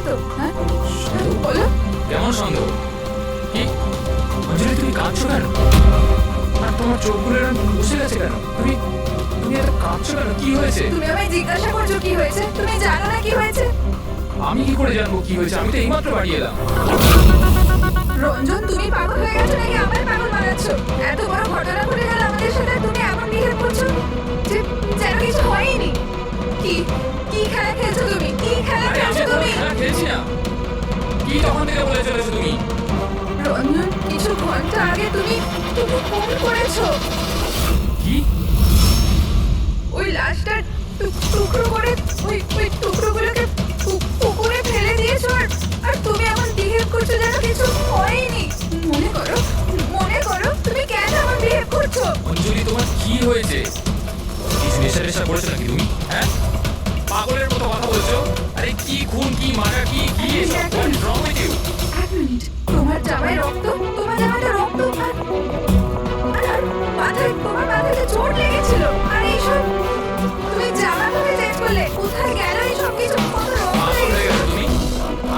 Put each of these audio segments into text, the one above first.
তো? হ্যাঁ বলো। কেমন সন্দেহ? কি অঞ্জলি, তুমি কাঁদছো কেন? আর তোমার চোখগুলো এরকম বসে গেছে কেন? তুমি তুমি এত কাঁদছো কেন? কি হয়েছে? তুমি আমায় জিজ্ঞাসা করছো কি হয়েছে? তুমি জানো না কি হয়েছে? আমি কি করে জানবো কি হয়েছে? আমি তো এইমাত্র বাড়ি এলাম। রঞ্জন, তুমি পাগল হয়ে গেছো নাকি আমায় পাগল বানাচ্ছো? এত বড় ঘটনা ঘটে গেল আমাদের সাথে, তুমি এমন বিহেভ করছো যে যেন কিছু হয়নি। কি কি খেলা খেলছো তুমি? কি খেলা আরে আমি খেলছো তো তুমি? খেলা খেলছি না। কি তখন থেকে বলে চলেছো তুমি? রঞ্জন, কিছু ঘন্টা আগে তুমি তুমি ফোন করেছো। কি? ওই লাশটা টুকরো করে ওই টুকরোগুলোকে পুকুরে ফেলে দিয়েছো, আর তুমি এমন বিহেভ করছো যেন কিছু হয়নি। মনে করো তুমি কেন এমন বিহেভ করছো? অঞ্জলি, তোমার কি হয়েছে? কিছু নেশা করেছো নাকি তুমি? হ্যাঁ, পাগলের মতো কথা বলছো। আরে কি খুন, কি মারা, কি কি এসব? What wrong with you? এক মিনিট, তোমার জামায় রক্ত, তোমার জামাতে রক্ত, আর তোমার মাথায় চোট লেগেছিল, আর এইসব তুমি জামা পরে চেক করলে কোথায় গেল এইসব কিছু? কত রক্ত পাগল হয়ে লেগেছিল। গেছো তুমি?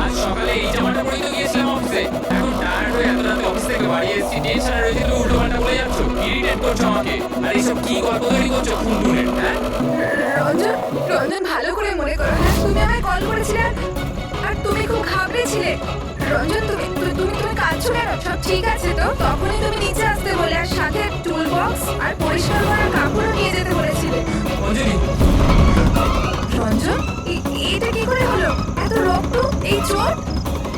আজ সকালে এই জামাটা পরেই তো গিয়েছিলাম অফিসে। এখন টায়ার্ড হয়ে এত রাতে অফিস থেকে বাড়ি এসেছি, টেনশনে রয়েছে, তুমি উল্টো পাল্টা বলে যাচ্ছ, ইরিটেট করছো আমাকে। আর এইসব কি গল্প তৈরি করছো খুন টুনের? হ্যাঁ, রঞ্জন, রঞ্জন, ভালো করে মনে করো। হ্যাঁ, তুমি আমায় কল করেছিলে আর তুমি খুব ঘাবড়েছিলে। রঞ্জন, তুমি তুমি তুমি তুমি কাঁদছো কেন? সব ঠিক আছে তো? তখনই তুমি নিচে আসতে বলে, আর সাথে টুল বক্স আর পরিষ্কার করার কাপড়ও নিয়ে যেতে বলেছিলে। অঞ্জলি, রঞ্জন, এটা কি করে হলো? এত রক্ত, এই চোট,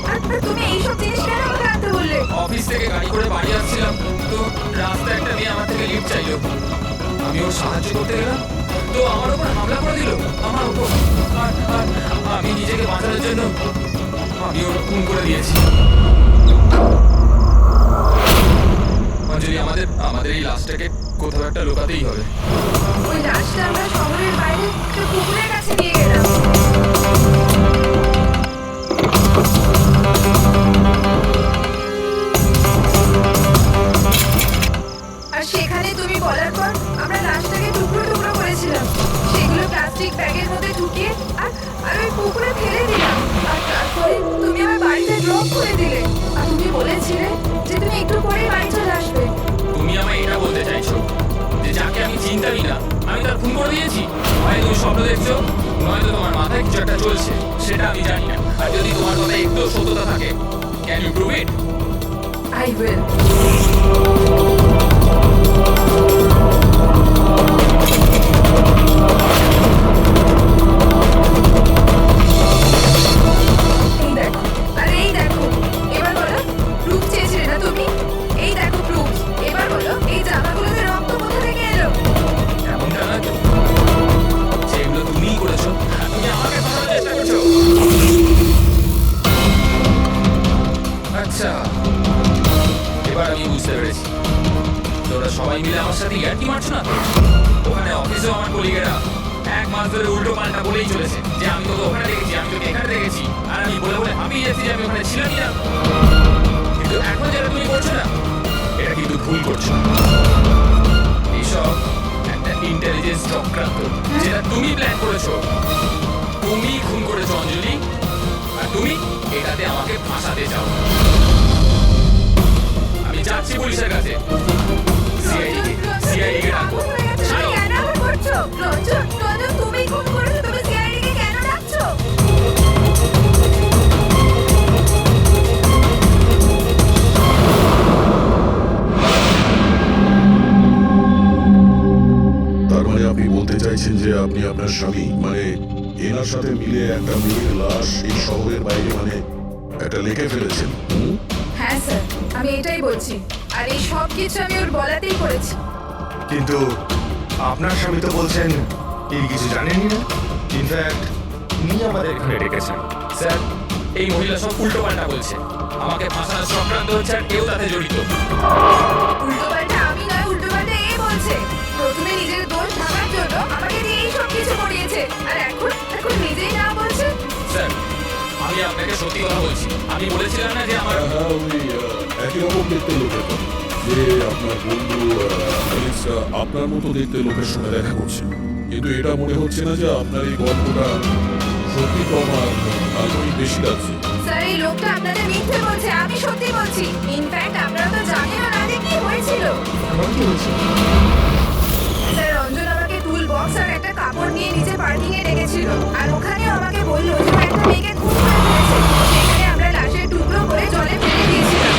আর তুমি এইসব জিনিস কেন আমাকে আনতে বললে? অফিস থেকে গাড়ি করে বাড়ি আসছিলাম, তো রাস্তায় একটা মেয়ে আমার থেকে লিফট চাইলো। আমি ওর সাহায্য করতে গেলাম, তো আমার উপর হামলা করে দিল, আমার উপর। আর আমি নিজেকে বাঁচানোর জন্য আমি ওর খুন করে দিয়েছি। অঞ্জলি, আমাদের আমাদের এই লাশটাকে কোথাও একটা লুকাতেই হবে। ওই লাশটা আমরা শহরের বাইরে একটা পুকুরের কাছে নিয়ে গেলাম। আর সেখানে তুমি বলার পর আমরা লাশটাকে টুকরো টুকরো করেছিলাম, সেগুলো প্লাস্টিক ব্যাগের মধ্যে ঢুকিয়ে আর আর ওই পুকুরে ফেলে দিলাম। আর তারপরে তুমি আমার বাড়িতে ড্রপ করে দিলে, আর তুমি বলেছিলে যে তুমি একটু পরেই বাড়ি চলে আসবে। তুমি আমায় এটা বলতে চাইছো যে যাকে আমি চিন্তাই না আমি তার খুন করে দিয়েছি? হয় তুমি স্বপ্ন দেখছো, নয়তো তোমার মাথায় কিছু একটা চলছে, সেটা আমি জানি না। আর যদি তোমার কথায় একটু সত্যতা থাকে, can you prove it? I will. এই দেখো, আরে এই দেখো, এবার বলো, প্রুফ চেয়েছিলে না তুমি? এই দেখো প্রুফ, এবার বলো, এই জামাগুলোতে রক্ত কোথা থেকে এলো? এমনটা না তো যে এগুলো তুমিই করেছো? তুমি আমাকে ফাঁসানোর চেষ্টা করছো? আচ্ছা, এবার আমি বুঝতে পেরেছি, তোরা সবাই মিলে আমার সাথে ইয়ার্কি মারছো না তো? ওখানে অফিসেও আমার কলিগেরা এক মাস ধরে উল্টো পাল্টা বলেই চলেছে যে আমি তোকে ওখানে দেখেছি, আমি তোকে এখানে দেখেছি, আর আমি বলে বলে হাঁপিয়ে যাচ্ছি যে আমি ওখানে ছিলামই না। কিন্তু এখন যেটা তুমি করছো না, এটা কিন্তু ভুল করছো। এইসব একটা ইন্টেলিজেন্স চক্রান্ত, যেটা তুমি প্ল্যান করেছো। তুমি খুন করেছো অঞ্জলি, আর তুমি এটাতে আমাকে ফাঁসাতে চাও। আমি যাচ্ছি পুলিশের কাছে। সিআইডি কে ডাকো। ছাড়ো। কেন এমন করছো? রঞ্জন, রঞ্জন, তুমি খুন করেছো, তুমি সিআইডি কে কেন ডাকছো? তার মানে আপনি বলতে চাইছেন যে আপনি আপনার স্বামী মানে এনার সাথে মিলে একটা মেয়ের লাশ এই শহরের বাইরে মানে একটা লেখে ফেলেছেন? হ্যাঁ স্যার, আমি এটাই বলছি, আর এই সব কিছু আমি ওর বলাতেই করেছি। কিন্তু আপনার স্বামী তো বলছেন এই কিছু জানেনই না। ইনফ্যাক্ট উনি আমাদের এখানে ডেকেছেন। স্যার, এই মহিলা সব উল্টো পাল্টা বলছে, আমাকে ফাঁসানোর চক্রান্ত হচ্ছে, আর কেউ তাতে জড়িত। উল্টোপাল্টা আমি নয়, উল্টোপাল্টা এ বলছে। প্রথমে নিজের দোষ ঢাকার জন্য আমাকে দিয়ে এই সব কিছু করিয়েছে, আর এখন এখন নিজেই না বলছে। স্যার, আমি আপনাকে সত্যি কথা বলছি। আমি বলেছিলাম না যে আমার হ্যাঁ, ওই একই রকম দেখতে লোকের কথা। যে আপনার বন্ধু অ্যালেক্সটা আপনার মতো দেখতে লোকের সঙ্গে দেখা করছে, কিন্তু এটা মনে হচ্ছে না যে আপনার এই গল্পটা সত্যি তো আমার কাল্পনিক বেশি লাগছে। স্যার এই লোকটা আপনাদের মিথ্যে বলছে, আমি সত্যি বলছি। ইনফ্যাক্ট আপনারা তো জানেনও না যে কি হয়েছিল। স্যার রঞ্জন আমাকে টুল বক্স আর একটা কাপড় নিয়ে নিচে পার্কিং এ ডেকেছিল, আর ওখানেও আমাকে বললো যে ও একটা মেয়েকে খুন করে ফেলেছে। সেখানে আমরা লাশের টুকরো করে জলে ফেলে দিয়েছিলাম।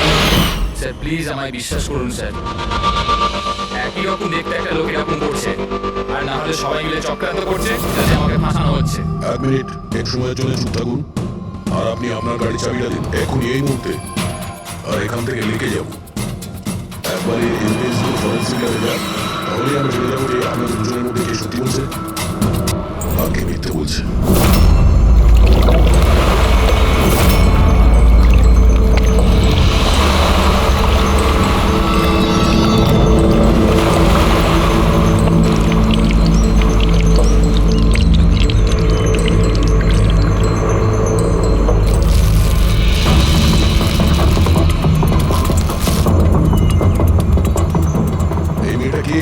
স্যার প্লিজ আমায় বিশ্বাস করুন স্যার, একই রকম দেখতে একটা লোক এরকম করছে, আর না হলে সবাই মিলে চক্রান্ত করছে যাতে আমাকে ফাঁসানো হচ্ছে। 1 মিনিট এক সময়ের জন্য চুপ থাকুন, আর আপনি আপনার গাড়ি চাবিটা দিন এখনই এই মুহূর্তে, আর এখান থেকে লিখে যাব। একবারে এনএসডি ফরেন্সিক ল্যাবে যান, তাহলে আমরা জেনে যাবো যে আপনাদের দুজনের মধ্যে কে সত্যি বলছে আর কে মিথ্যে বলছে। এই মেয়েটা কি?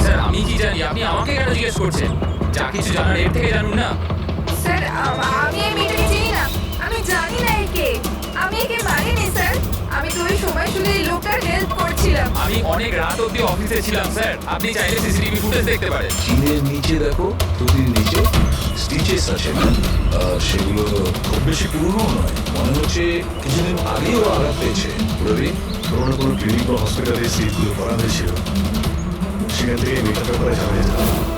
স্যার আমি কি জানি, আপনি আমাকে কেন জিজ্ঞেস করছেন? যা কিছু জানার এর থেকে জানুন না। স্যার আমি এই মেয়েটাকে চিনি না, আমি জানি না একে, আমি একে মারিনি স্যার। আমি তো ওই সময় শুধু এই লোকটার হেল্প করছিলাম। আমি অনেক রাত অব্দি অফিসে ছিলাম স্যার, আপনি চাইলে সিসিটিভি ফুটেজ দেখতে পারেন। চিনের নিচে দেখো, টুপির নিচে স্টিচেস আছে, আর সেগুলো খুব বেশি পুরনো নয়, মনে হচ্ছে কিছুদিন আগেও আঘাত পেয়েছে। রবি, কোনো কোনো ক্লিনিক বা হসপিটালে সিটগুলো করা হয়েছিল, সেখান থেকে মেয়েটার ব্যাপারে জানা যেত।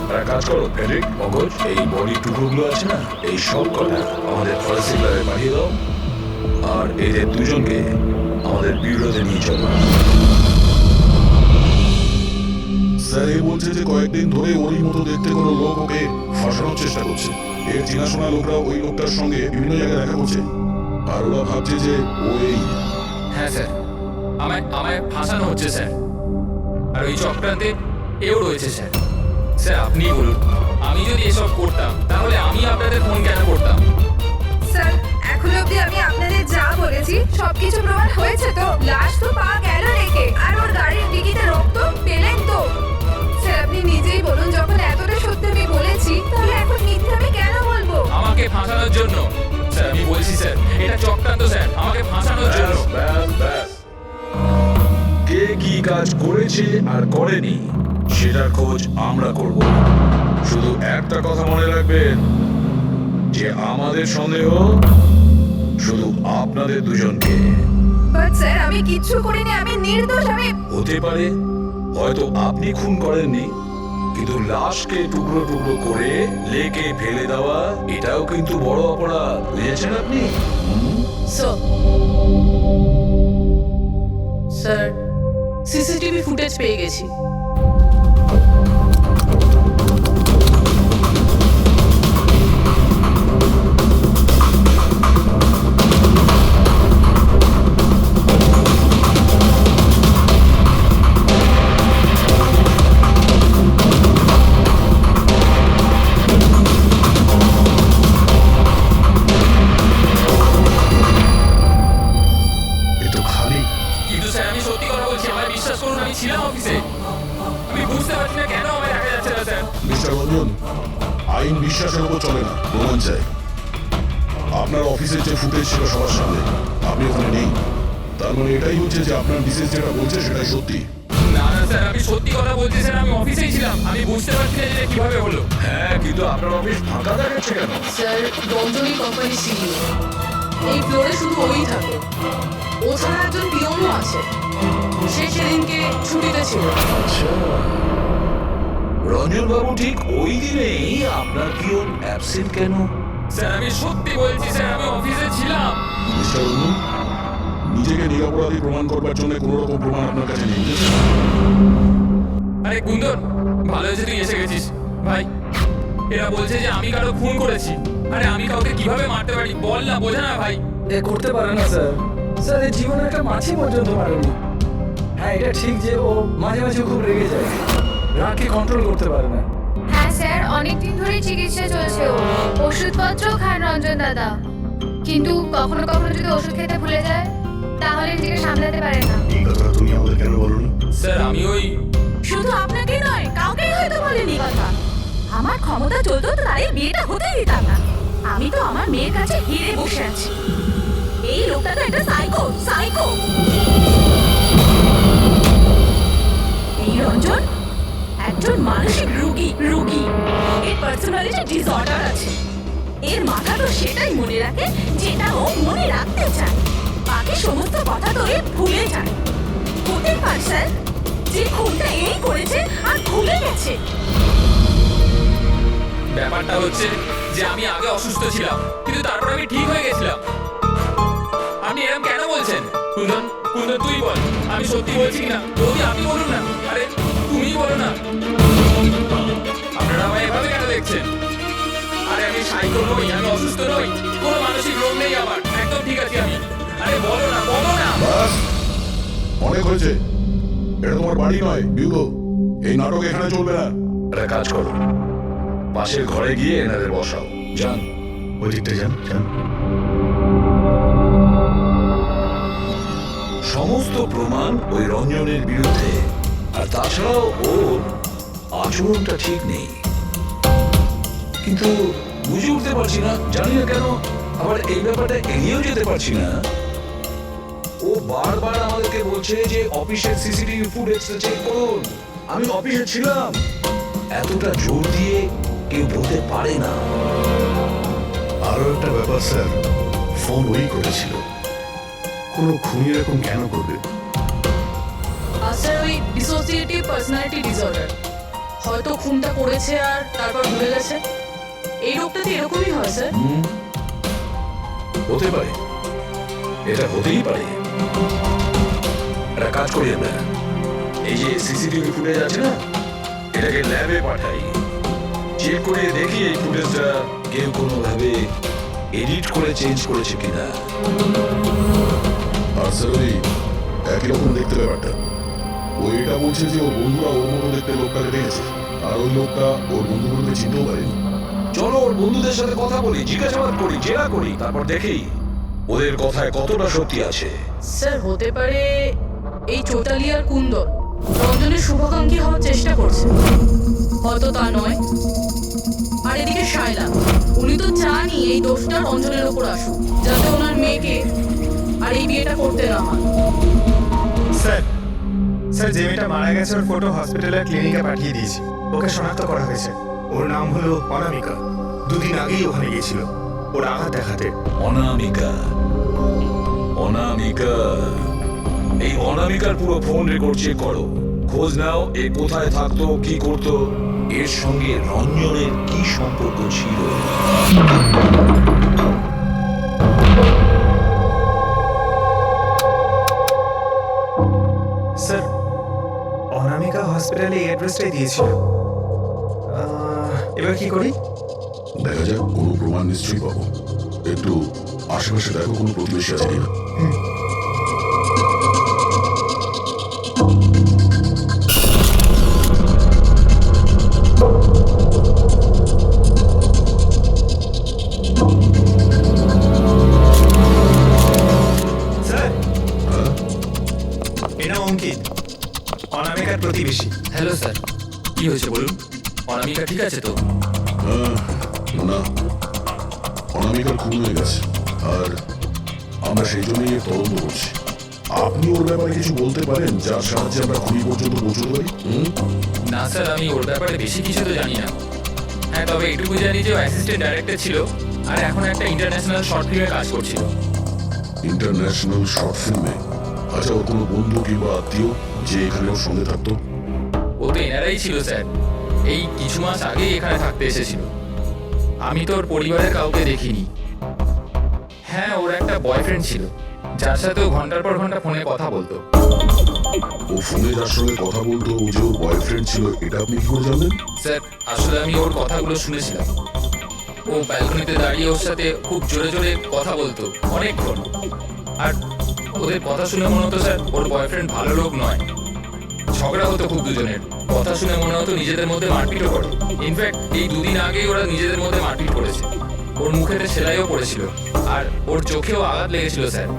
আর এক কাজ করো ফেডরিক, মগজ, এই বডি টুকরোগুলো আছে না, এই সব কটা আমাদের ফরেন্সিক ল্যাবে পাঠিয়ে দাও, আর এদের দুজনকে আমাদের বিউরোতে নিয়ে চলো। স্যার এ বলছে যে কয়েকদিন ধরে ওরই মতো দেখতে কোনো লোক ওকে ফাঁসানোর চেষ্টা করছে। এর চেনাশোনা লোকরা ওই লোকটার সঙ্গে বিভিন্ন জায়গায় দেখা করছে, আর ওরা ভাবছে যে ও এই। হ্যাঁ স্যার, আমায় ফাঁসানো হচ্ছে স্যার, আর ওই চক্রান্তে এও রয়েছে স্যার। স্যার আপনি বলুন, আমি যদি এসব করতাম তাহলে আমি আপনাদের ফোন কেন করতাম? স্যার এখন অবধি আমি আপনাদের যা বলেছি সবকিছু প্রমাণ হয়েছে তো। লাশ তো পাওয়া গেল রেখে, আর ওর গাড়ির ডিকিতে রক্ত পেলেন তো। স্যার আপনি নিজেই বলুন, যখন এতটা সত্যি আমি বলেছি তাহলে এখন মিথ্যে আমি কেন বলবো? আমাকে ফাঁসানোর জন্য স্যার, আমি বলছি স্যার এটা চক্রান্ত স্যার, আমাকে ফাঁসানোর জন্য। ব্যাস ব্যাস, কে কি কাজ করেছে আর করেনি সেটার খোঁজ আমরা করব। শুধু একটা কথা মনে রাখবেন যে আমাদের সন্দেহ শুধু আপনাদের দুজনকে। বাট স্যার আমি কিচ্ছু করিনি, আমি নির্দোষ। আমি হতে পারে হয়তো আপনি খুন করেননি, কিন্তু লাশকে টুকরো টুকরো করে লেকে ফেলে দেওয়া এটাও কিন্তু বড় অপরাধ, বুঝেছেন আপনি? স্যার সিসিটিভি ফুটেজ পেয়ে গেছি। এ তো খালি। কিন্তু স্যার আমি সত্যি কথা বলছি, আমায় বিশ্বাস করুন, আমি ছিলাম অফিসে। আমি বুঝতে পারছি না কেন আমায় দেখা যাচ্ছে না স্যার। মিস্টার রঞ্জন, আইন বিশ্বাসের উপর চলে না, প্রমাণ চাই। আপনার অফিসের যে ফুটেজ ছিল সবার সামনে, আপনি ওখানে নেই, তার মানে এটাই হচ্ছে যে আপনার বিশেষ যেটা বলছে সেটাই সত্যি। না না স্যার, আমি সত্যি কথা বলছি স্যার, আমি অফিসেই ছিলাম। আমি বুঝতে পারছি না যে এটা কিভাবে হলো। হ্যাঁ, কিন্তু আপনার অফিস ফাঁকা দেখাচ্ছে কেন? স্যার রঞ্জনী কোম্পানি সিইও, এই ফ্লোরে শুধু ওই থাকে। ও ছাড়া একজন পিয়নও আছে, সে সেদিনকে ছুটিতে ছিল। আচ্ছা, রঞ্জন বাবু ঠিক ওই দিনেই আপনার পিয়ন অ্যাবসেন্ট কেন? স্যার আমি সত্যি বলছি স্যার, আমি অফিসে ছিলাম। মিস্টার রঞ্জন, নিজেকে নিরপরাধী প্রমাণ করবার জন্য কোনো রকম প্রমাণ আপনার কাছে নেই। আরে কুন্দর, ভালো হয়েছে তুই এসে গেছিস ভাই। এরা বলছে যে আমি কারো খুন করেছি। আরে আমি কাউকে কিভাবে মারতে পারি বল না, বোঝা না ভাই। এ করতে পারে না স্যার। স্যার এর জীবনে একটা মাছি পর্যন্ত মারেনি। হ্যাঁ এটা ঠিক যে ও মাঝে মাঝে খুব রেগে যায়, রাগকে কন্ট্রোল করতে পারে না। হ্যাঁ স্যার অনেকদিন ধরে চিকিৎসা চলছে, ও ওষুধপত্র খান রঞ্জন দাদা, কিন্তু কখনো কখনো যদি ওষুধ খেতে ভুলে যায় তাহলে নিজেকে সামলাতে পারে না। এই কথাটা তুমি আমাদের কেন বলনি? স্যার আমি ওই শুধু আপনাকে নয়, কাউকেই হয়তো বলেনি কথা। আমার ক্ষমতা চলতো তো তার এই বিয়েটা হতেই দিতাম না। আমি তো আমার মেয়ের কাছে হেরে বসে আছি। এই লোকটা তো একটা সাইকো সাইকো। এই রঞ্জন একজন মানসিক রোগী। এর পার্সোনালিটি ডিসঅর্ডার আছে। এর মাথা তো সেটাই মনে রাখে যেটা ও মনে রাখতে চায়, বাকি সমস্ত কথা তো এ ভুলে যায়। হতে পারছে যে খুনটা এই করেছে আর ভুলে গেছে। ব্যাপারটা হচ্ছে যে আমি আগে অসুস্থ ছিলাম, কিন্তু তারপর আমি ঠিক হয়ে গেছিলাম। আপনি এরকম কেন বলছেন? কুন্দন, কুন্দন তুই বল, আমি সত্যি বলছি কিনা। যদি আপনি বলুন না। আরে তুমি বলো না। আপনারা আমায় এভাবে কেন দেখছেন? আরে আমি সাইকো নই, আমি অসুস্থ নই, কোনো মানসিক রোগ নেই আমার, একদম ঠিক আছি আমি। আরে বলো না, বলো না। বাস, অনেক হয়েছে। এটা তোমার বাড়ি নয়, বিউগো। এই নাটক এখানে চলবে না। একটা কাজ করো, পাশের ঘরে গিয়ে এনাদের বসাও। যান, ওই দিকটা যান যান। সমস্ত প্রমাণ ওই রঞ্জনের বিরুদ্ধে, আর তাছাড়াও ওর আচরণটা ঠিক নেই। কিন্তু বুঝে উঠতে পারছি না, জানি না কেন আবার এই ব্যাপারটা এড়িয়েও যেতে পারছি না। ও বারবার আমাদেরকে বলছে যে অফিসের সিসিটিভি ফুটেজটা চেক করুন। আমি অফিসে ছিলাম। এতটা জোর দিয়ে কেউ বলতে পারে না। আরো একটা ব্যাপার স্যার, ফোন ওই করেছিল। কোনো খুনি এরকম কেন করবে? আর স্যার ওই ডিসোসিয়েটিভ পার্সোনালিটি ডিসঅর্ডার, হয়তো খুনটা করেছে আর তারপর ভুলে গেছে। এই রোগটাতে এরকমই হয় স্যার। হতে পারে, এটা হতেই পারে। একটা কাজ করি আমরা, এই যে সিসিটিভি ফুটেজ আছে না, এটাকে ল্যাবে পাঠাই, চেক করে দেখি এই ফুটেজটা কেউ কোনোভাবে এডিট করে চেঞ্জ করেছে কিনা। আর স্যার ওই একই রকম দেখতে ব্যাপারটা। ও এটা বলছে যে ওর বন্ধুরা ওর মতো দেখতে লোকটাকে দেখেছে, আর ওই লোকটা ওর বন্ধুগুলোকে চিনতেও পারেনি। চলো ওর বন্ধুদের সাথে কথা বলি, জিজ্ঞাসাবাদ করি, জেরা করি, তারপর দেখি ওদের কথায় কতটা সত্যি আছে। স্যার হতে পারে এই চৈতালি আর কুন্দর রঞ্জনের শুভাকাঙ্ক্ষী হওয়ার চেষ্টা করছে, হয়তো তা নয়। আর এদিকে শায়লা, উনি তো চানই এই দোষটা রঞ্জনের ওপর আসুক, যাতে ওনার মেয়েকে আর এই বিয়েটা করতে না হয়। স্যার স্যার, যে মেয়েটা মারা গেছে ওর ফটো হসপিটালের ক্লিনিকে পাঠিয়ে দিয়েছি। ওকে শনাক্ত করা হয়েছে। ওর নাম হলো অনামিকা। দুদিন আগেই ওখানে গিয়েছিল ওর আঘাত দেখাতে। অনামিকা, অনামিকা, এই অনামিকার পুরো ফোন রেকর্ড চেক করো, খোঁজ নাও এ কোথায় থাকতো, কি করতো, এর সঙ্গে রঞ্জনের কি সম্পর্ক ছিল। স্যার, অনামিকা হসপিটালে এই অ্যাড্রেসটাই দিয়েছিল। এবার কি করি? দেখা যাক, কোনো প্রমাণ নিশ্চয়ই পাবো। একটু আশেপাশে দেখো কোনো প্রতিবেশী আছে কিনা। স্যার, এটা অঙ্কিত, অনামিকার প্রতিবেশী। হ্যালো স্যার, কি হয়েছে বলুন? অনামিকা ঠিক আছে তো? না, অনামিকার খুন হয়ে গেছে, আর আমরা সেই জন্যই এর তদন্ত করছি। আপনি ওর ব্যাপারে কিছু বলতে পারেন যার সাহায্যে আমরা খুনি পর্যন্ত পৌঁছতে পারি? না স্যার, আমি ওর ব্যাপারে বেশি কিছু তো জানি না। হ্যাঁ, তবে এটুকু জানি যে ও অ্যাসিস্ট্যান্ট ডাইরেক্টর ছিল আর এখন একটা ইন্টারন্যাশনাল শর্ট ফিল্মে কাজ করছিল। ইন্টারন্যাশনাল শর্ট ফিল্মে? আচ্ছা, ওর কোনো বন্ধু কিংবা আত্মীয় যে এখানে ওর সঙ্গে থাকতো? ও তো এনারাই ছিল স্যার, এই কিছু মাস আগেই এখানে থাকতে এসেছিল। আমি তো ওর পরিবারের কাউকে দেখিনি। হ্যাঁ, ওর একটা বয়ফ্রেন্ড ছিল যার সাথে ও ঘন্টার পর ঘন্টা ফোনে কথা বলতো। ও ফোনে যার সঙ্গে কথা বলতো ও যে ওর বয়ফ্রেন্ড ছিল, এটা আপনি কি করে জানলেন? স্যার, আসলে আমি ওর কথাগুলো শুনেছিলাম। ও ব্যালকনিতে দাঁড়িয়ে ওর সাথে খুব জোরে জোরে কথা বলতো অনেকক্ষণ। আর ওদের কথা শুনে মনে হতো স্যার ওর বয়ফ্রেন্ড ভালো লোক নয়। ঝগড়া হতো খুব দুজনের। কথা শুনে মনে হতো নিজেদের মধ্যে মারপিটও করে। ইনফ্যাক্ট এই দুদিন আগেই ওরা নিজেদের মধ্যে মারপিট করেছে। ওর মুখেতে সেলাইও পড়েছিল আর ওর চোখেও আঘাত লেগেছিল স্যার।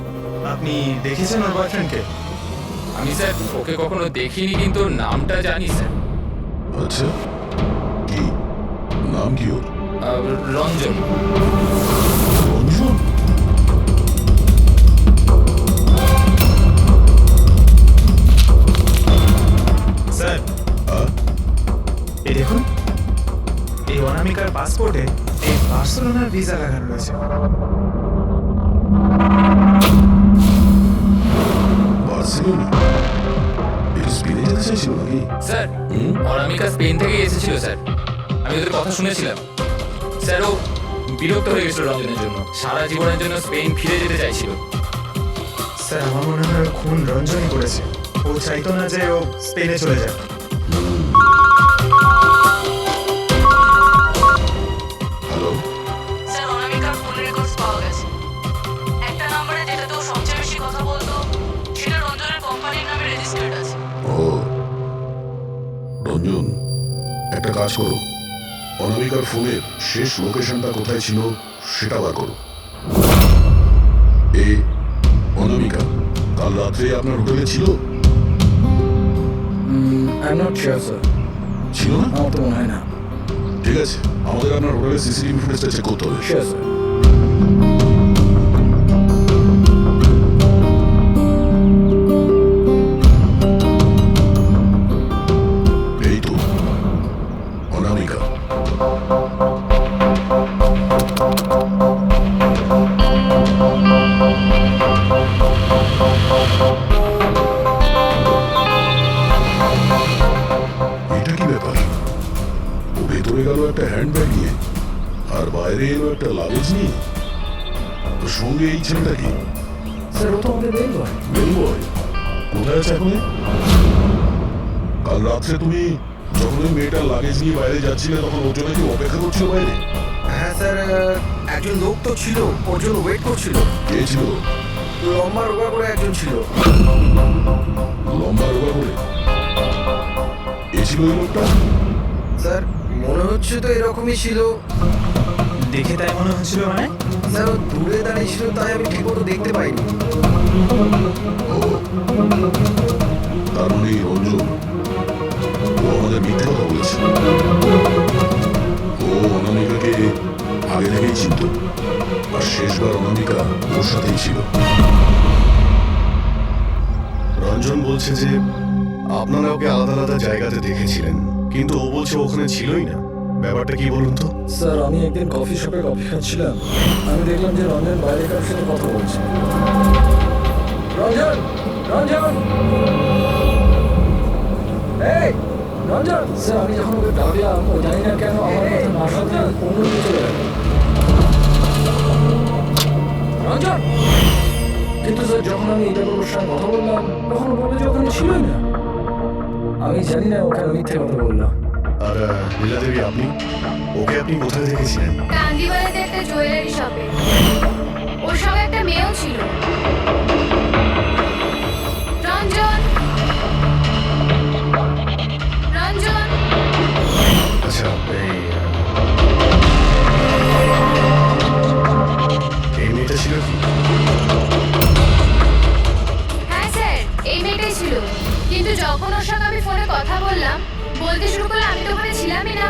আপনি দেখেছেন ওর বয়ফ্রেন্ডকে? আমি স্যার ওকে কখনো দেখিনি, কিন্তু ওর নামটা জানি স্যার। আচ্ছা, কি নাম কি ওর? রঞ্জন। রঞ্জন? স্যার হ্যাঁ? এই দেখুন, এই অনামিকার পাসপোর্টে এই বার্সেলোনার ভিসা লাগানো রয়েছে। বার্সেলোনা? এটা স্পেনে যেতে চাইছিল নাকি? স্যার, অনামিকা স্পেন থেকে এসেছিল স্যার। আমি ওদের কথা শুনেছিলাম। স্যার, ও বিরক্ত হয়ে গেছিল রঞ্জনের জন্য। সারা জীবনের জন্য স্পেন ফিরে যেতে চাইছিল। স্যার আমার মনে হয় ওর খুন রঞ্জনই করেছে। ও চাইতো না যে ও স্পেনে চলে যাক। হ্যালো? স্যার, অনামিকার ফোন রেকর্ডস পাওয়া গেছে। একটা নাম্বারে যেটাতে ও সবচেয়ে বেশি কথা বলতো সেটা রঞ্জনের কোম্পানির নামে রেজিস্টার্ড আছে। ও রঞ্জন, একটা কাজ করো, অনামিকার ফোনের শেষ লোকেশনটা কোথায় ছিল সেটা বার করো। এ অনামিকা কাল রাত্রে আপনার হোটেলে ছিল? I am not sure sir, ছিল না? আমার তো মনে হয় না। ঠিক আছে, আমাদের আপনার হোটেলের সিসিটিভি ফুটেজটা চেক করতে হবে। Sure sir. এই তো অনামিকা। এটা কি ব্যাপার? ও ভেতরে গেল একটা হ্যান্ডব্যাগ নিয়ে আর বাইরে এলো একটা লাগেজ নিয়ে। তো সঙ্গে এই ছেলেটা কি? স্যার, ও তো আমাদের বেল বয়। বেল বয়? কোথায় আছে এখন? কাল রাত্রে তুমি যখন ওই মেয়েটার লাগেজ নিয়ে বাইরে যাচ্ছিলে তখন ওর জন্য কি অপেক্ষা করছিল বাইরে? হ্যাঁ স্যার, একজন লোক তো ছিল, ওর জন্য ওয়েট করছিল। কে ছিল? লম্বা রোগা করে একজন ছিল। লম্বা রোগা করে? এ ছিল ওই লোকটা? স্যার, মনে হচ্ছে তো এরকমই ছিল। দেখে তাই মনে হচ্ছিল মানে? স্যার, ও দূরে দাঁড়িয়ে ছিল তাই আমি ঠিক মতো দেখতে পাইনি। ও, তার মানে এই রঞ্জন, ও আমাদের মিথ্যে কথা বলেছে। ও অনামিকাকে আগে থেকেই চিনত আর শেষবার অনামিকা ওর সাথেই ছিল। রঞ্জন বলছে যে আপনারা ওকে আলাদা আলাদা জায়গাতে দেখেছিলেন, কিন্তু ও বলছে ওখানে ছিলই না। ব্যাপারটা কি বলুন তো? স্যার, আমি একদিন কফি শপে কফি খাচ্ছিলাম, আমি দেখলাম যে রঞ্জন বাইরে কারোর সাথে কথা বলছে। রঞ্জন, রঞ্জন, এই রঞ্জন! স্যার, আমি যখন ওকে ডাকলাম ও জানি না কেন আমার কথা না শুনে অন্যদিকে চলে গেল। রঞ্জন! কিন্তু স্যার, যখন আমি এটা ওর সঙ্গে কথা বললাম তখন ও বললো যে ওখানে ছিলই না। আমি জানি না ওখানে মিথ্যে কথা বললাম। আর লীলা দেবী, ওকে আপনি কোথায় দেখেছিলেন? কান্দিওয়ালাতে একটা জুয়েলারি শপে। ওর সঙ্গে একটা মেয়েও ছিল। রঞ্জন, রঞ্জন। আচ্ছা, এই মেয়েটা ছিল কি? হ্যাঁ স্যার, এই মেয়েটাই ছিল। কিন্তু যখন ওর সঙ্গে আমি ফোনে কথা বললাম, বলতে শুরু করলে আমি তো ওখানে ছিলামই না।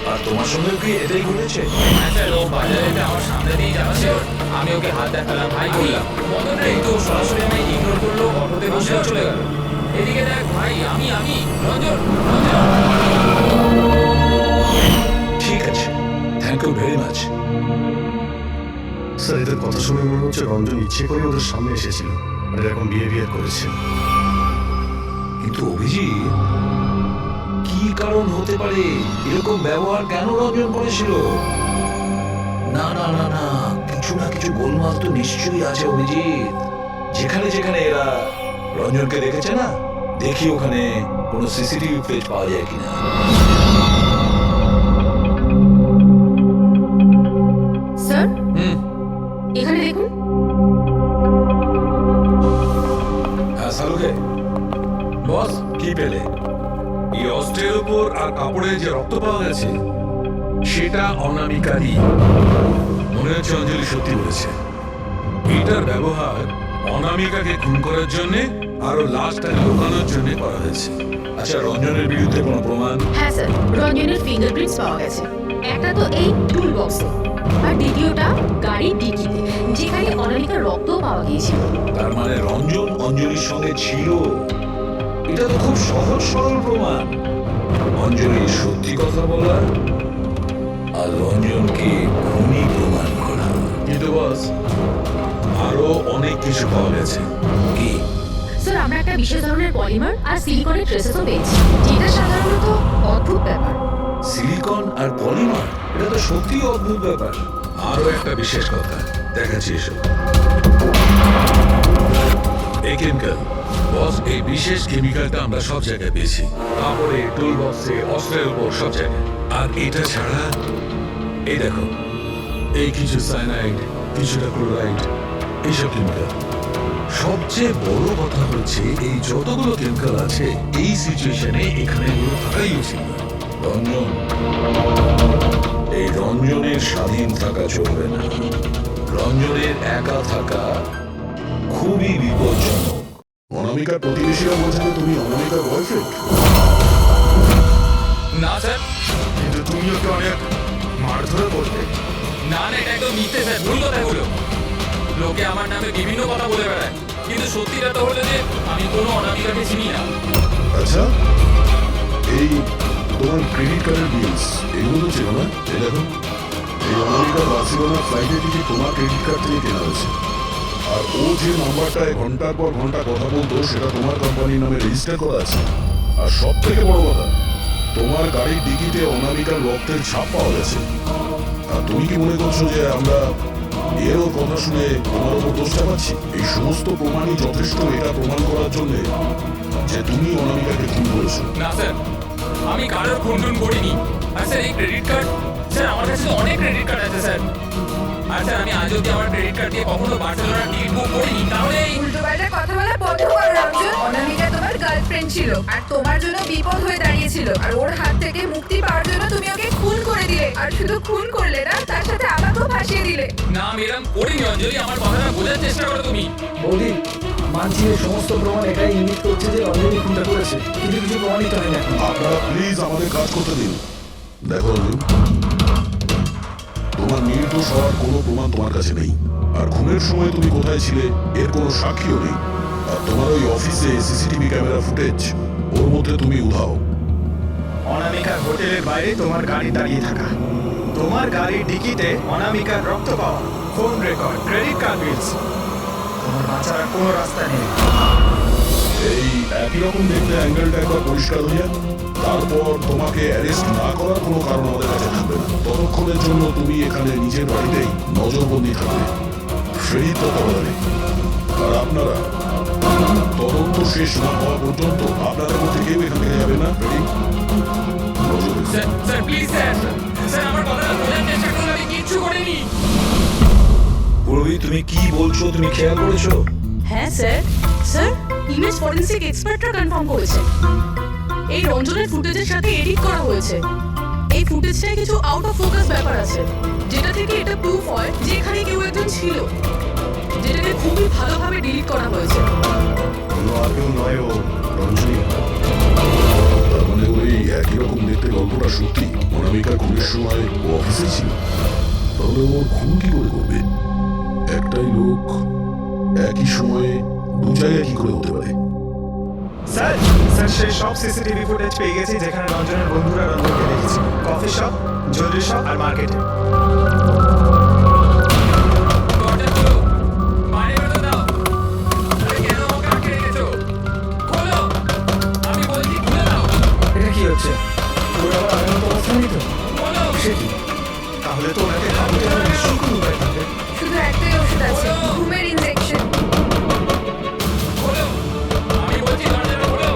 আর তোমার সঙ্গে কি এটাই ঘটেছে? হ্যাঁ স্যার, ও বাজারেতে আমার সামনে দিয়ে যাচ্ছে। আমি ওকে হাত দেখালাম, ভাই বললাম। মদন রে তো সরাসরি আমায় ইগনোর করলো, অটোতে বসে চলে গেল। এদিকে দেখ ভাই, আমি রঞ্জন, রঞ্জন। ঠিক আছে, thank you very much. Sir, এদের কথা শুনে মনে হচ্ছে রঞ্জন ইচ্ছে করে ওদের সামনে এসেছিল আর এরকম বিহেভিয়ার করেছে। কিন্তু অভিজিৎ, কি কারণ হতে পারে? এরকম ব্যবহার কেন রঞ্জন করেছিল? না না না না, কিছু না কিছু গোলমাল তো নিশ্চয়ই আছে অভিজিৎ। যেখানে যেখানে এরা রঞ্জনকে দেখেছে না, দেখি ওখানে কোনো সিসিটিভি ফুটেজ পাওয়া যায় কিনা। স্যার, এখানে দেখুন। হ্যাঁ সালুকে, বস কি পেলে? এই অস্ত্রের উপর আর কাপড়ে যে রক্ত পাওয়া গেছে সেটা অনামিকারই। মনে হচ্ছে অঞ্জলি সত্যি বলেছে। এটার ব্যবহার অনামিকাকে খুন করার জন্য আরো লাশটাকে লুকানোর জন্য করা হয়েছে। আচ্ছা, রঞ্জনের বিরুদ্ধে কোনো প্রমাণ? হ্যাঁ স্যার, রঞ্জনের ফিঙ্গারপ্রিন্টস পাওয়া গেছে। একটা তো এই টুল বক্সে আর দ্বিতীয়টা গাড়ির ডিকিতে, যেখানে অনামিকার রক্তও পাওয়া গিয়েছিল। তার মানে রঞ্জন অঞ্জলির সঙ্গে ছিল। এটা তো খুব সহজ সরল প্রমাণ। অঞ্জলি সত্যি কথা বলা আর রঞ্জনকে খুনি প্রমাণ করা। কিন্তু বস, আরো অনেক কিছু পাওয়া গেছে। কি? স্যার, আমরা একটা বিশেষ ধরনের পলিমার আর সিলিকনের ট্রেসেসও পেয়েছি, যেটা সাধারণত অদ্ভুত ব্যাপার। সিলিকন আর পলিমার, এটা তো সত্যি অদ্ভুত ব্যাপার। আরো একটা বিশেষ কথা দেখাচ্ছি, এসব এই কেমিক্যাল। বস, এই বিশেষ কেমিক্যালটা আমরা সব জায়গায় পেয়েছি, কাপড়ে, টুল বক্সে, অস্ত্রের উপর, সব জায়গায়। আর এটা ছাড়া এই দেখো, এই কিছু সায়ানাইড, কিছুটা ক্লোরাইড, এইসব কেমিক্যাল। সবচেয়ে বড় কথা হচ্ছে এই যতগুলো কেমিক্যাল আছে এই সিচুয়েশনে এখানে এগুলো থাকাই উচিত না। রঞ্জন, এই রঞ্জনের স্বাধীন থাকা চলবে না। রঞ্জনের একা থাকা খুবই বিপজ্জনক। অনামিকার প্রতিবেশীরা বলছে যে তুমি অনামিকার বয়ফ্রেন্ড। না স্যার, কিন্তু তুমি ওকে অনেক মারধর করতে। না না, এটা একদম মিথ্যে স্যার, ভুল কথা এগুলো। লোকে আমার নামে বিভিন্ন কথা বলে বেড়ায়, কিন্তু সত্যিটা তো হলো যে আমি কোনো অনামিকাকে চিনি না। আচ্ছা, এই তোমার ক্রেডিট কার্ডের বিলস এগুলো তো ছিল না? এই দেখো, এই অনামিকা বার্সেলোনা ফ্লাইটের টিকিট তোমার ক্রেডিট কার্ড থেকে কেনা হয়েছে। আর ও যে নাম্বারটায় ঘন্টার পর ঘন্টা কথা বলতো সেটা তোমার কোম্পানির নামে রেজিস্টার করা আছে। আর সব থেকে বড় কথা, তোমার গাড়ির ডিকিতে অনামিকার রক্তের ছাপ পাওয়া গেছে। আর তুমি কি মনে করছো যে আমরা এর ওর কথা শুনে তোমার উপর দোষ চাপাচ্ছি? এই সমস্ত প্রমাণই যথেষ্ট এটা প্রমাণ করার জন্য যে তুমি অনামিকাকে খুন করেছো। না স্যার, আমি কারোর খুন করিনি। আর স্যার, এই ক্রেডিট কার্ড, স্যার আমার কাছে তো অনেক ক্রেডিট কার্ড আছে স্যার। আর স্যার, আমি আজ অব্দি আমার ক্রেডিট কার্ড দিয়ে কখনো বার্সেলোনার টিকিট বুক করিনি। তাহলে উল্টোপাল্টা কথা বলা বন্ধ করো রঞ্জন। অনামিকা তোমার গার্লফ্রেন্ড ছিল আর তোমার জন্য বিপদ হয়ে দাঁড়িয়েছিল, আর ওর হাত থেকে মুক্তি পাওয়ার জন্য তুমি ওকে খুন করে দিলে। আর শুধু খুন করলে না, তার সাথে আমাকেও ফাঁসিয়ে দিলে। না, আমি এরকম করিনি অঞ্জলি, আমার কথাটা বোঝার চেষ্টা করো তুমি। বৌদি, মানছি এই সমস্ত প্রমাণ এটাই ইঙ্গিত করছে যে অঞ্জলি খুনটা করেছে, কিন্তু কিছু প্রমাণিত হয়নি এখন। আপনারা প্লিজ আমাদের কাজ করতে দিন। দেখো অর্জুন, তোমার নির্দোষ হওয়ার কোনো প্রমাণ তোমার কাছে নেই। আর খুনের সময় তুমি কোথায় ছিলে এর কোনো সাক্ষীও নেই। আর তোমার ওই অফিসে সিসিটিভি ক্যামেরা ফুটেজ, ওর মধ্যে তুমি উধাও। অনামিকার হোটেলের বাইরে তোমার গাড়ি দাঁড়িয়ে থাকা, তোমার গাড়ির ডিকিতে অনামিকার রক্ত পাওয়া, ফোন রেকর্ড, ক্রেডিট কার্ড বিলস। তোমার বাঁচার আর কোনো রাস্তা নেই। এই একই রকম দেখতে অ্যাঙ্গেলটা একবার পরিষ্কার হয়ে যাক, তারপর তোমাকে অ্যারেস্ট না করার কোনো কারণ আমাদের কাছে থাকবে না। ততক্ষণের জন্য তুমি এখানে নিজের বাড়িতেই নজরবন্দি থাকবে, ফ্রেডির তত্ত্বাবধানে। আর আপনারা তদন্ত শেষ না হওয়া পর্যন্ত আপনাদের মধ্যে কেউ এখান থেকে যাবে না। ফ্রেডি, নজর রেখো। Sir, sir please sir, sir আমার কথাটা বোঝার চেষ্টা করুন, আমি কিচ্ছু করিনি। পূর্বী, তুমি কি বলছো তুমি খেয়াল করেছো? হ্যাঁ স্যার, স্যার ইমেজ ফরেন্সিক এক্সপার্টরা কনফার্ম করেছে এই রঞ্জনের ফুটেজের সাথে এডিট করা হয়েছে। এই ফুটেজটায় কিছু আউট অফ ফোকাস ব্যাপার আছে, যেটা থেকে এটা প্রুফ হয় যে এখানে কেউ একজন ছিল, যেটাকে খুবই ভালোভাবে ডিলিট করা হয়েছে। কোনো আর কেউ নয়, ও রঞ্জনী। তার মানে ওই একই রকম দেখতে গল্পটা সত্যি। অনামিকা খুনের সময় ও অফিসেই ছিল। তাহলে ওর খুন কি করে করবে? একটাই লোক একই সময়ে দু জায়গায় কি করে হতে পারে? স্যার, স্যার সেই সব সিসিটিভি ফুটেজ পেয়ে গেছি যেখানে রঞ্জনের বন্ধুরা রঞ্জনকে দেখেছে। কফি শপ, জুয়েলারি শপ আর মার্কেটে। দরজা খোলো, বাইরে বেরোতে দাও। আরে কেন আমাকে আটকে রেখেছো? খোলো, আমি বলছি খুলে দাও। এটা কি হচ্ছে? ওর আবার আগের মতো অবস্থা নেই তো? খোলো। সে কি? তাহলে তো ওনাকে খাওয়াতে হবে নিশ্চয়ই কোনো উপায় থাকবে। শুধু একটাই ওষুধ আছে, ঘুমের ইনজেকশন। খোলো, আমি বলছি দরজাটা খোলো।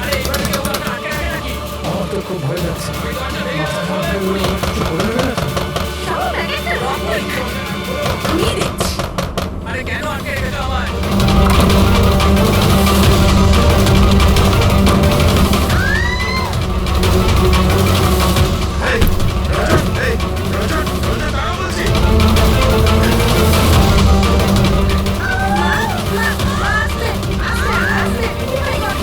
আরে এইভাবে কেউ আমাকে আটকে রাখে নাকি? আমার তো খুব ভয় লাগছে। ওই দরজা ভেঙে মাথা মাথায় উড়ে আমার কিছু করে দেবে না তো? সব প্যাকেটটা রক্ত এখানে। আমি দেখছি। আরে কেন আটকে রেখেছো আমায়? এই, রঞ্জন, দাঁড়াও বলছি। আস্তে, আস্তে। Oh my God,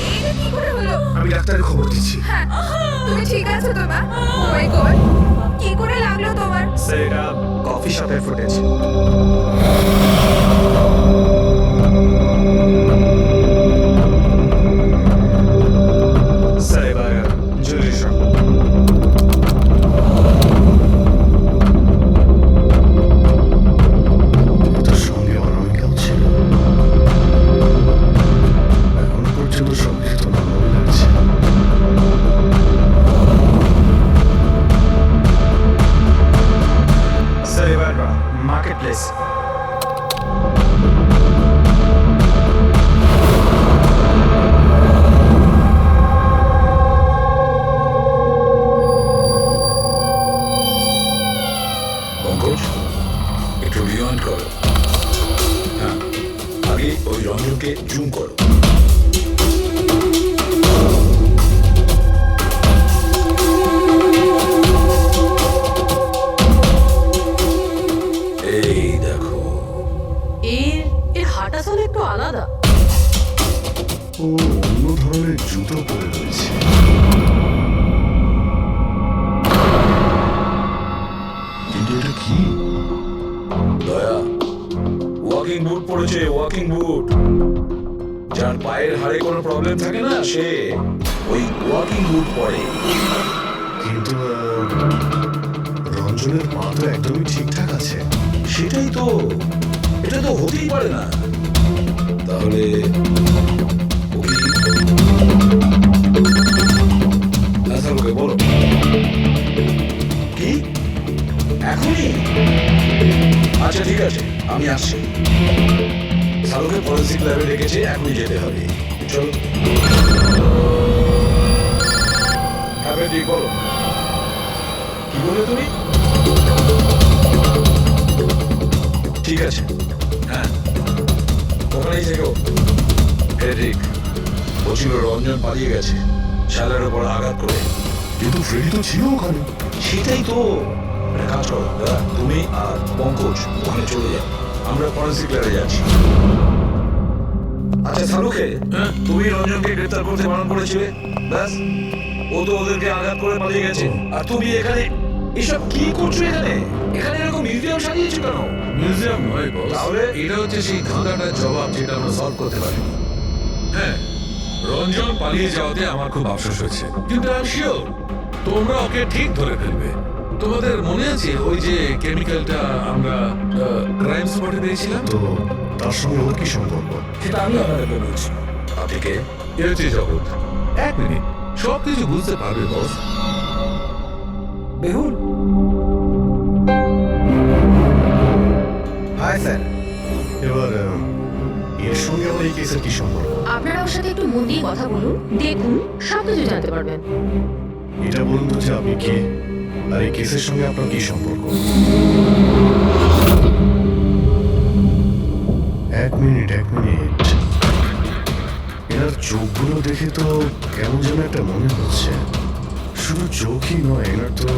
এইটা কি করে হলো? আমি ডাক্তারের খবর দিচ্ছি। হ্যাঁ, তুমি ঠিক আছো তো মা? Oh my God, কি করে লাগলো তোমার? স্যার এটা কফি শপের ফুটেজ। স্যার এবার জুয়েলারি শপ। তোর সঙ্গে অনামিকাও ছিল। এখনো পর্যন্ত সবকিছু তো নর্মাল লাগছে। স্যার এবার মার্কেট প্লেস। পঙ্কজ একটু রিওয়াইন্ড করো। হ্যাঁ, আগে ওই রঞ্জনকে জুম করো। এই দেখো, এর হাঁটা চলে একটু আলাদা। ও অন্য ধরনের জুতো পরে রয়েছে। কিন্তু এটা কি? দয়া ওয়াকিং বুট পরেছে, ওয়াকিং বুট। যার পায়ের হাড়ে কোনো প্রবলেম থাকে না সে ওই ওয়াকিং বুট পরে। কিন্তু রঞ্জনের পা তো একদমই ঠিকঠাক আছে। সেটাই তো, এটা তো হতেই পারে না। তাহলে ও কি? আচ্ছা ওকে বলো কি এখনই? আচ্ছা ঠিক আছে, আমি আসছি। সালুকে ফরেন্সিক ল্যাবে রেখেছে, এখনই যেতে হবে। চলো। হ্যাঁ ঠিক, বলো কি বলে তুমি? ঠিক আছে, হ্যাঁ ওখানেই থেকো। ফ্রেডরিক বলছিল রঞ্জন পালিয়ে গেছে শালার উপর আঘাত করে। কিন্তু ফ্রেডি তো ছিল ওখানে। সেটাই তো। একটা কাজ করো দাদা, তুমি আর পঙ্কজ ওখানে চলে যাও, আমরা ফরেন্সিক ল্যাবে যাচ্ছি। আচ্ছা সালুকে তুমি রঞ্জনকে গ্রেফতার করতে বারণ করেছিলে, ব্যাস ও তো ওদেরকে আঘাত করে পালিয়ে গেছে। আর তুমি এখানে এসব কি করছো? এখানে এখানে এরকম মিউজিয়াম সাজিয়েছো কেন? মিউজিয়াম নয় বস, তাহলে? এটা হচ্ছে সেই ধাঁধাটার জবাব যেটা আমরা সলভ করতে পারি। হ্যাঁ, রঞ্জন পালিয়ে যাওয়াতে আমার খুব আফসোস হয়েছে, কিন্তু আই এম শিওর তোমরা ওকে ঠিক ধরে ফেলবে। তোমাদের মনে আছে ওই যে কেমিক্যালটা আমরা ক্রাইম স্পটে পেয়েছিলাম? তো তার সঙ্গে ওর কি সম্পর্ক? সেটা আমি আপনাদেরকে বলছি। আপনি কে? এ হচ্ছে জগৎ। এক মিনিট, সব কিছু বুঝতে পারবে বস। বেহুল, হাই স্যার। এবার এর সঙ্গে আমার এই কেসের কি সম্পর্ক? আপনারা ওর সাথে একটু মন দিয়ে কথা বলুন, দেখুন সব কিছু জানতে পারবেন। এটা বলুন তো যে আপনি কে, আর এই কেসের সঙ্গে আপনার কি সম্পর্ক? এক মিনিট। এনার চোখগুলো দেখে তো কেমন যেন একটা মনে হচ্ছে। শুধু চোখই নয়, এনার তো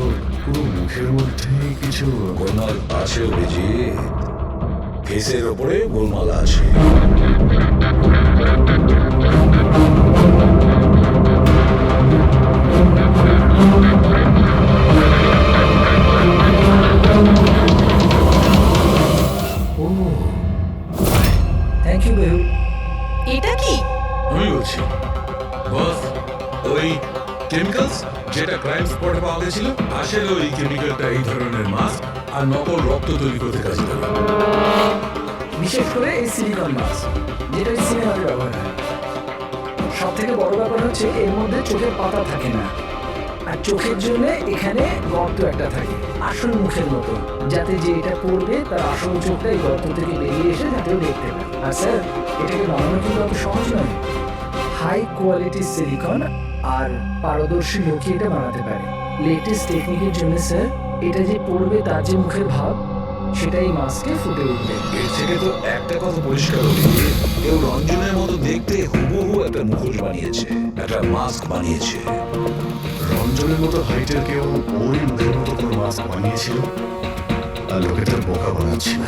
পুরো মুখের মধ্যেই কিছু। গোলমাল আছে অভিজিৎ, কেসের ওপরে গোলমাল আছে। ও থ্যাংক ইউ বেহুল। এটা কি? আমি বলছি বস, ওই কেমিক্যালস যেটা ক্রাইম স্পটে পাওয়া গেছিল, আসলে ওই কেমিক্যালটা এই ধরনের মাস্ক আর নকল রক্ত তৈরি করতে কাজে লাগে। বিশেষ করে এই সিলিকন মাস্ক, যেটা ওই সিনেমাতে ব্যবহার হয়। সব থেকে বড় ব্যাপার হচ্ছে এর মধ্যে চোখের পাতা থাকে না, আর চোখের জন্য এখানে গর্ত একটা থাকে আসল মুখের মতো, যাতে যে এটা পড়বে তার আসল চোখটা এই গর্ত থেকে বেরিয়ে এসে যাতে ও দেখতে পায়। আর স্যার, এটাকে বানানো কিন্তু অত সহজ নয়। হাই কোয়ালিটি সিলিকন আর পারদর্শী লোকই এটা বানাতে পারে। লেটেস্ট টেকনিকের জন্য স্যার, এটা যে পড়বে তার যে মুখের ভাব, সেটাই মাস্কে ফুটে উঠবে। এর থেকে তো একটা কথা পরিষ্কার অভিজিৎ, কেউ রঞ্জনের মতো দেখতে হুবহু একটা মুখোশ বানিয়েছে, একটা মাস্ক বানিয়েছে। রঞ্জনের মতো হাইটের কেউ ওই মুখের মতো কোনো মাস্ক বানিয়েছিল, আর লোকে তার বোকা বানাচ্ছিল।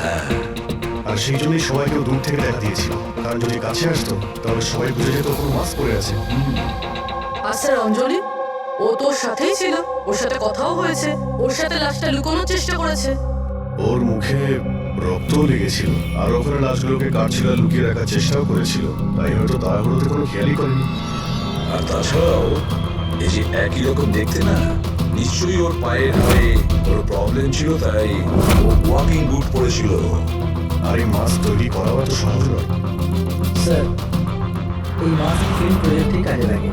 আর সেই জন্যই সবাইকে দূর থেকে দেখা দিয়েছিল, কারণ যদি কাছে আসতো তাহলে সবাই বুঝে যেত কোনো মাস্ক পরে আছে। আর স্যার অঞ্জলি, ও ও তোর সাথেই ছিল, ওর সাথে কথাও হয়েছে, ওর সাথে লাশটা লুকোনোর চেষ্টা করেছে। ওর মুখে রক্ত লেগেছিল আর ওখানে লাশগুলোকে কাটছিল আর লুকিয়ে রাখার চেষ্টাও করেছিল, তাই হয়তো তাড়াহুড়োতে কোনো খেয়ালই করেনি। আর তাছাড়াও এই যে একই রকম দেখতে না, নিশ্চয়ই ওর পায়ের হাড়ে ওর প্রবলেম ছিল, তাই ও ওয়াকিং বুট পরেছিল। আর এই মাস্ক তৈরি করাও এত সহজ নয়। স্যার, এই মাস্ক ফিল্ম প্রজেক্টেই কাজে লাগে।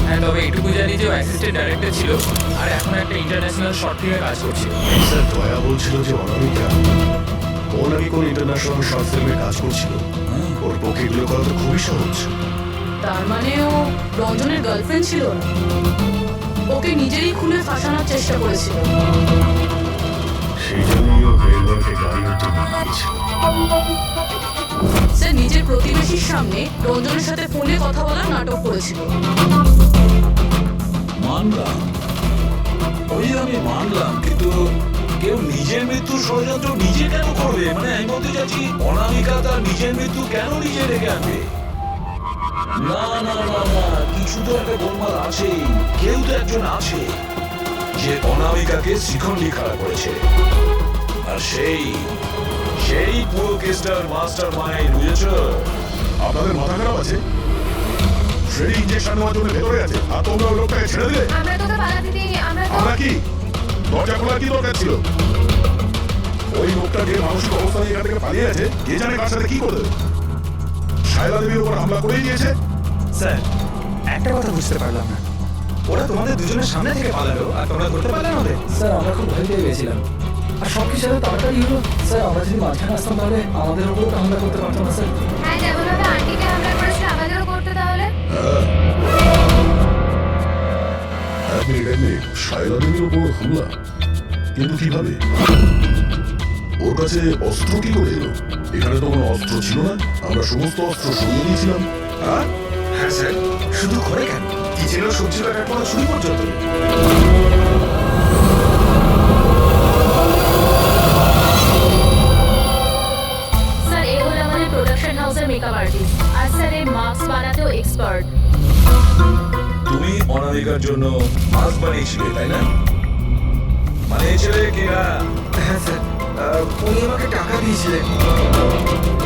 হ্যাঁ, তবে এটুকু জানি যে ও অ্যাসিস্ট্যান্ট ডাইরেক্টর ছিল আর এখন একটা ইন্টারন্যাশনাল শর্ট ফিল্মে কাজ করছে। স্যার, দয়া বলছিল যে অনামিকা ও নাকি কোনো ইন্টারন্যাশনাল শর্ট ফিল্মে কাজ করছিল। ওর পক্ষে এগুলো করা তো খুবই সহজ। তার মানে ও রঞ্জনের গার্লফ্রেন্ড ছিল না, ওকে নিজেরই খুনে ফাঁসানোর চেষ্টা করেছিল। সেই জন্যই ও ভেলভারকে গাড়ি উঠতে নিয়ে গিয়েছিল। সে নিজের প্রতিবেশীর সামনে রঞ্জনের সাথে ফোনে কথা বলার নাটক করেছিল। মানলাম, ওই আমি মানলাম, কিন্তু কেউ নিজের মৃত্যুর ষড়যন্ত্র নিজে কেন করবে? মানে আমি বলতে চাচ্ছি, অনামিকা তার নিজের মৃত্যু কেন নিজে ডেকে আনবে? না না না না, কিছু তো একটা গোলমাল আছেই। কেউ তো একজন আছে যে অনামিকাকে শিখন্ডি খাড়া করেছে, আর সেই পুরো কেসটার মাস্টার মাইন্ড, বুঝেছো? আপনাদের মাথা খারাপ আছে? ফ্রেডি ইঞ্জেকশন নেওয়ার জন্য ভেতরে আছে আর তোমরা ওই লোকটাকে ছেড়ে দিলে। আমরা তোকে পালাতে দিইনি, আমরা কি দরজা খোলার কি দরকার ছিল? ওই লোকটা যে মানসিক অবস্থা নিয়ে এখান থেকে পালিয়ে আছে, কে জানে কার সাথে কি করবে। শায়লা দেবীর উপর হামলা করেই দিয়েছে। স্যার, একটা কথা বুঝতে পারলাম না, ওরা তোমাদের দুজনের সামনে থেকে পালালো আর তোমরা ধরতে পারলে না ওদের? স্যার, আমরা খুব ভয় পেয়ে গেছিলাম আর সব কিছু এত তাড়াতাড়ি হলো। স্যার, আমরা যদি মাঝখানে আসতাম তাহলে আমাদের উপর হামলা করতে পারতাম না স্যার। হ্যাঁ, যেমনভাবে আন্টিকে হামলা করেছিল আমাদেরও করতে তাহলে। এক মিনিট, শায়লা দেবীর উপর হামলা? কিন্তু কিভাবে? ওর কাছে অস্ত্র কি করে এলো? এখানে তো কোনো অস্ত্র ছিল না, আমরা সমস্ত অস্ত্র সরিয়ে দিয়েছিলাম। হ্যাঁ স্যার, শুধু ঘরে কেন, কিচেনেও সবজি কাটার কোনো ছুরি পর্যন্ত নেই। স্যার, এ হলো আমাদের প্রোডাকশন হাউসের মেকআপ আর্টিস্ট, আর স্যার এই মাস্ক বানাতেও এক্সপার্ট। তুমি অনামিকার জন্য মাস্ক বানিয়েছিলে, তাই না? বানিয়েছিলে কিনা? হ্যাঁ স্যার, উনি আমাকে টাকা দিয়েছিলেন,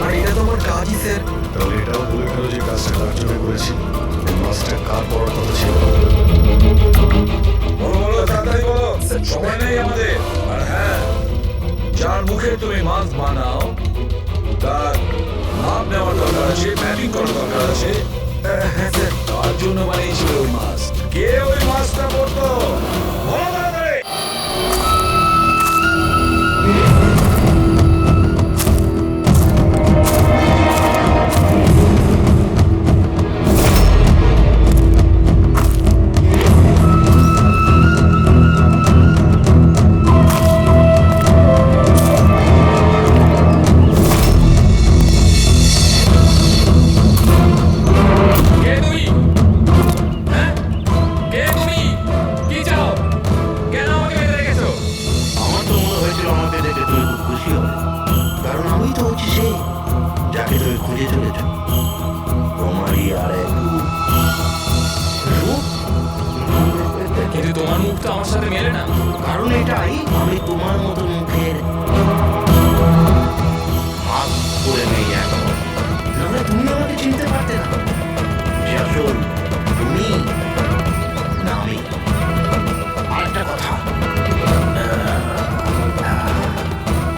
আর এটা তো আমার কাজই স্যার। তাহলে এটাও বলে ফেলো যে কাজটা কার জন্য করেছিল, এই মাস্কটা কার পড়ার কথা ছিল। বলো বলো, তাড়াতাড়ি বলো, সময় নেই আমাদের। আর হ্যাঁ, যার মুখে তুমি মাস্ক বানাও তার মাপ নেওয়ার দরকার আছে, ম্যাপিং করার দরকার আছে। হ্যাঁ স্যার, তার জন্য বানিয়েছিল ওই মাস্ক। কে ওই মাস্কটা পরতো? বলো তাড়াতাড়ি। কে তুমি? হ্যাঁ, কে তুমি? কি চাও? কেন আমাকে বেঁধে রেখেছো? আমার তো মনে হয়েছিল আমাকে দেখে তুমি খুব খুশি হবে, কারণ আমি তো হচ্ছি সে যাকে তুমি খুঁজে চলেছ। তোমারই আর এক রূপ। কিন্তু তোমার মুখ তো আমার সাথে মেলে না। কারণ এটাই, আমি তোমার মতো মুখের হাত করে নেই এখন। নাহলে তুমি আমাকে চিনতে পারতে না যে আসল তুমি না আমি। আরেকটা কথা,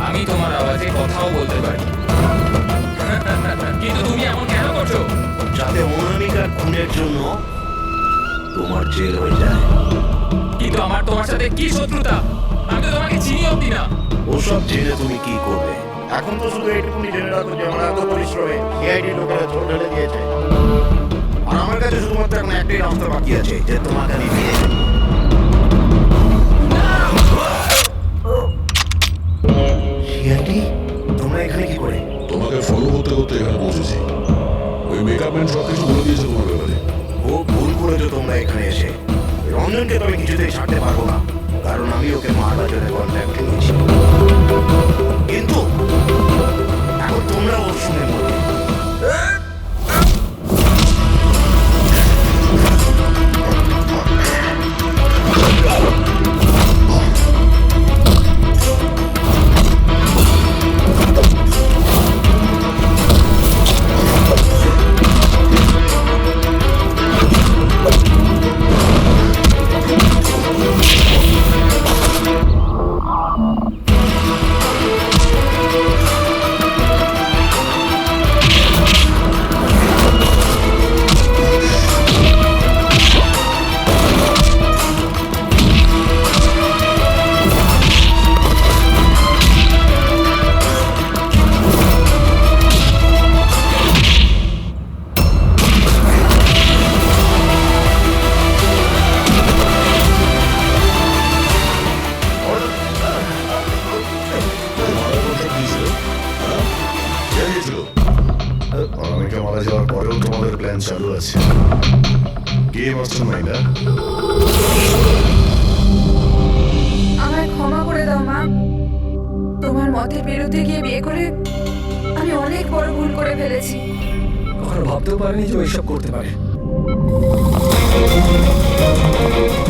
আমি তোমার আওয়াজে কথাও বলতে পারি। কিন্তু তুমি এমন কেন করছো? যাতে অনামিকার খুনের জন্য তোমার জেল হয়ে যায়। কিন্তু আমার তোমার সাথে কি শত্রুতা? আমি তো তোমাকে চিনি অব্দি না। ওসব জেনে তুমি কি করবে? এখন তো শুধু এইটুকুনি জেনে রাখো যে আমার এত পরিশ্রমে এআইডি লোকেরা চোট ঢেলে দিয়েছে, আর আমার কাছে শুধুমাত্র এখন একটাই রাস্তা বাকি আছে, যে তোমাকে আমি ফিরে সিআইডি। তোমরা এখানে কি করে? তোমাকে ফলো করতে করতে এখানে পৌঁছেছি। ওই মেকআপ ম্যান সব কিছু বলে দিয়েছে তোমার ব্যাপারে। ও ভুল করেছো তোমরা এখানে এসে। রঞ্জনকে তো আমি কিছুতেই ছাড়তে পারবো না, কারণ আমি ওকে মারবার জন্য কন্ট্যাক্ট নিয়েছি। কিন্তু এখন তোমরা ওর সঙ্গে মরবে। আমায় ক্ষমা করে দাও মা। তোমার মতের বিরুদ্ধে গিয়ে বিয়ে করে আমি অনেক বড় ভুল করে ফেলেছি। কখনো ভাবতেও পারিনি যে ও এসব করতে পারে।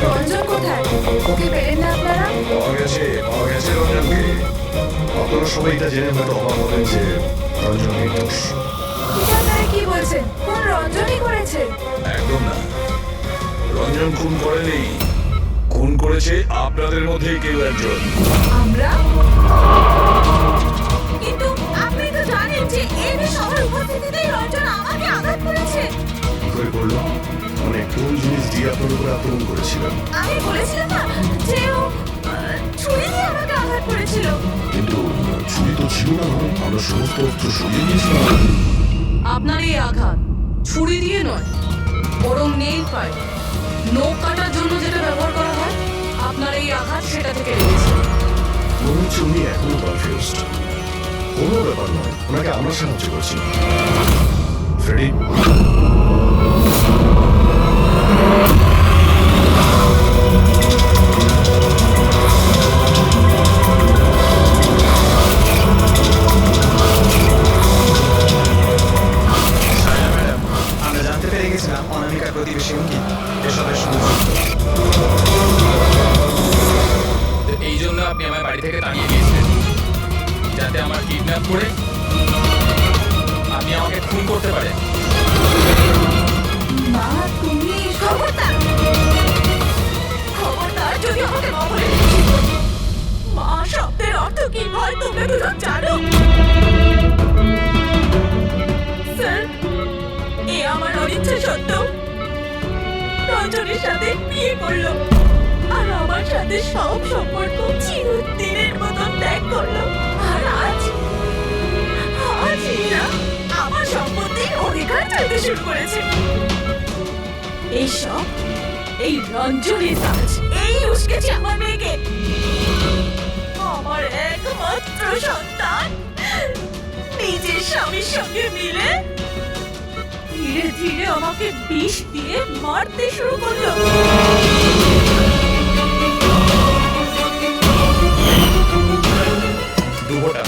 রঞ্জন কোথায়? ওকে পেলেন না আপনারা? পাওয়া গেছে রঞ্জনকে। আপনারা সবাই এটা জেনে হয়তো অবাক হলেন যে রঞ্জন নির্দোষ। এটা আপনারা কি বলছেন? কোন রঞ্জনই করেছে? একদম না, রঞ্জন খুন করেনি। খুন করেছে আপনাদের মধ্যেই কেউ একজন। আমরা? কিন্তু আপনি তো জানেন যে এই সবার উপস্থিতিতেই রঞ্জন আমাকে আঘাত করেছে। কি করে করলো? মানে কোন জিনিস দিয়ে আপনার উপরে আক্রমণ করেছিলেন? আমি বলেছিলাম না যে ও ছুরি দিয়ে আমাকে আঘাত করেছিল। কিন্তু ছুরি তো ছিল না, আমরা সমস্ত অস্ত্র সরিয়ে দিয়েছিলাম। আপনার এই আঘাত ছুরি দিয়ে নয়, বরং নেইল পাইপ, নখ কাটার জন্য যেটা ব্যবহার করা হয়, আপনার এই আঘাত সেটা থেকে লেগেছে। মনে হচ্ছে উনি এখনো কনফিউজড। কোনো ব্যাপার নয়, ওনাকে আমরা সাহায্য করছি। ফ্রেডি, আমরা জানতে পেরে গেছিলাম অনামিকার প্রতিবেশী অঙ্কিত এসবের সঙ্গে যুক্ত। তো এই জন্য আপনি আমার বাড়ি থেকে তাড়িয়ে দিয়েছিলেন, যাতে আমার কিডন্যাপ করে আপনি আমাকে খুন করতে পারেন। মা, তুমি খবরদার খবরদার, যদি আমাকে মা বলে মা শব্দের অর্থ কি হয় তোমরা দুজন জানো? স্যার, এ আমার অনিচ্ছা সত্ত্বেও রঞ্জনের সাথে বিয়ে করলো আর আমার সাথে সব সম্পর্ক চিরদিনের মতন ত্যাগ করলো। আর আজ এরা আমার সম্পত্তির অধিকার চাইতে শুরু করেছে। এইসব এই রঞ্জনের কাজ। এই উস্কেছে আমার মেয়েকে, আমার একমাত্র সন্তান নিজের স্বামীর সঙ্গে মিলে ধীরে ধীরে আমাকে বিষ দিয়ে মারতে শুরু করলো। দুবোটা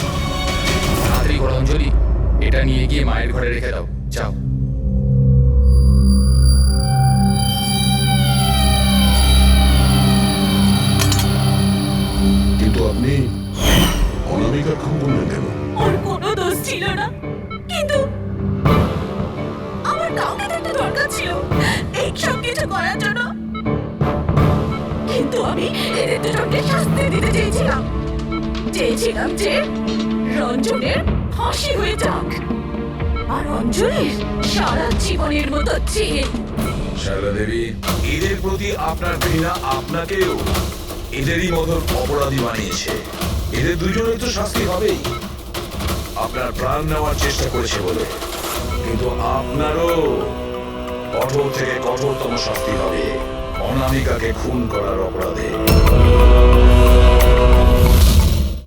তাড়াতাড়ি করো অঞ্জলি, এটা নিয়ে গিয়ে মায়ের ঘরে রেখে দাও, যাও। কিন্তু আপনি অনামিকার খুন করলেন কেন? ওর কোনো দোষ ছিল না, কিন্তু আমার কাউকে তো একটা দরকার ছিল এই সব কিছু করার জন্য। কিন্তু আমি এদের দুজনকে শাস্তি দিতে চেয়েছিলাম যে রঞ্জনের ফাঁসি হয়ে যাক আর রঞ্জনের সারা জীবনের মতো জেল। শারদা দেবী, এদের প্রতি আপনার ঘৃণা আপনাকেও এদেরই মতন অপরাধী বানিয়েছে। এদের দুজনের তো শাস্তি হবেই। আপনার প্রাণ নেওয়ার চেষ্টা করেছে বলে, কিন্তু আপনারও কঠোর থেকে কঠোরতম শাস্তি হবে অনামিকাকে খুন করার অপরাধে।